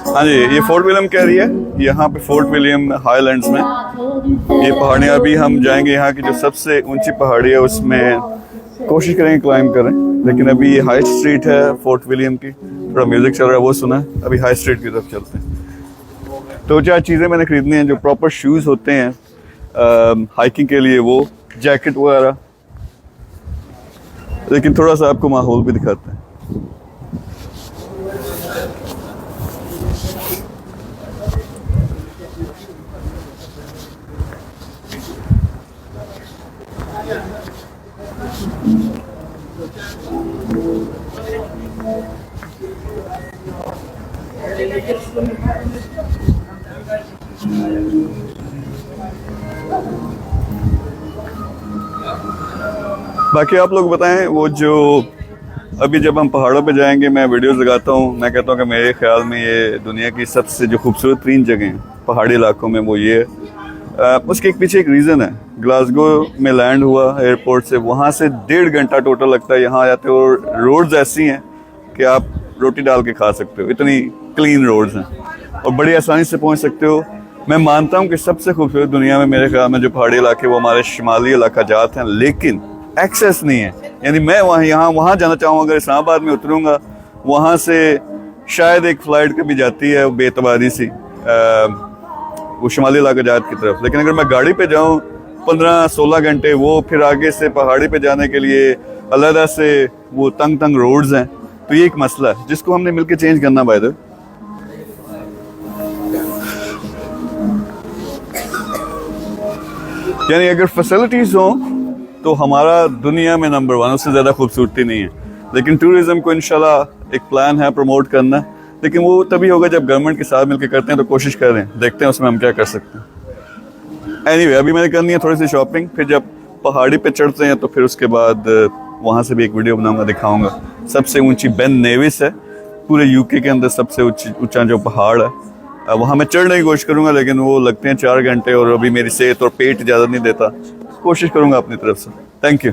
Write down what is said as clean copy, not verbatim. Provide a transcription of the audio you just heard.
हाँ जी, ये fort William कह रही है। यहाँ पे फोर्ट विलियम हाईलैंड्स में ये पहाड़ियाँ, अभी हम जाएंगे यहाँ की जो सबसे ऊंची पहाड़ी है उसमें कोशिश करेंगे क्लाइंब करें। लेकिन अभी ये हाई स्ट्रीट है फोर्ट विलियम की, थोड़ा म्यूजिक चल रहा है वो सुना है। अभी हाई स्ट्रीट की तरफ चलते हैं। तो 4 चीज़ें मैंने खरीदनी हैं। जो प्रॉपर शूज़ होते हैं हाइकिंग के लिए, वो जैकेट वगैरह। लेकिन थोड़ा सा आपको माहौल भी दिखाते हैं। बाकी आप लोग बताएं, वो जो अभी जब हम पहाड़ों पे जाएंगे मैं वीडियोस लगाता हूँ, मैं कहता हूँ कि मेरे ख्याल में ये दुनिया की सबसे जो खूबसूरत 3 जगह पहाड़ी इलाकों में वो ये है। उसके पीछे एक रीज़न है। ग्लासगो में लैंड हुआ एयरपोर्ट से, वहाँ से 1.5 घंटा टोटल लगता है यहाँ आते हो। रोड्स ऐसी हैं कि आप रोटी डाल के खा सकते हो, इतनी क्लीन रोड्स हैं और बड़ी आसानी से पहुँच सकते हो। मैं मानता हूँ कि सबसे खूबसूरत दुनिया में मेरे ख्याल में जो पहाड़ी इलाके वो हमारे शुमाली इलाका जात हैं, लेकिन एक्सेस नहीं है। यानी मैं वहाँ जाना चाहूँ, अगर इस्लामाबाद में उतरूँगा, वहाँ से शायद एक फ़्लाइट कभी जाती है बेतबारी सी वो शुमाली इलाका जात की तरफ। लेकिन अगर मैं गाड़ी पे जाऊँ 15-16 घंटे, वो फिर आगे से पहाड़ी पे जाने के लिए अलग से वो तंग रोड्स हैं। तो ये एक मसला है जिसको हमने मिलकर चेंज करना बाय द। यानी अगर फैसिलिटीज़ हों तो हमारा दुनिया में नंबर 1, उससे ज़्यादा खूबसूरती नहीं है। लेकिन टूरिज़्म को इंशाल्लाह एक प्लान है प्रमोट करना, लेकिन वो तभी होगा जब गवर्नमेंट के साथ मिलकर करते हैं। तो कोशिश कर रहे हैं, देखते हैं उसमें हम क्या कर सकते हैं। एनीवे, अभी मैंने करनी है थोड़ी सी शॉपिंग, फिर जब पहाड़ी पे चढ़ते हैं तो फिर उसके बाद वहाँ से भी एक वीडियो बनाऊँगा, दिखाऊँगा। सबसे ऊँची बेन नेविस है पूरे यूके के अंदर, सबसे ऊँचा जो पहाड़ है। वहाँ मैं चढ़ने की कोशिश करूँगा, लेकिन वो लगते हैं 4 घंटे और अभी मेरी सेहत और पेट इजाज़त नहीं देता। कोशिश करूँगा अपनी तरफ से। Thank you.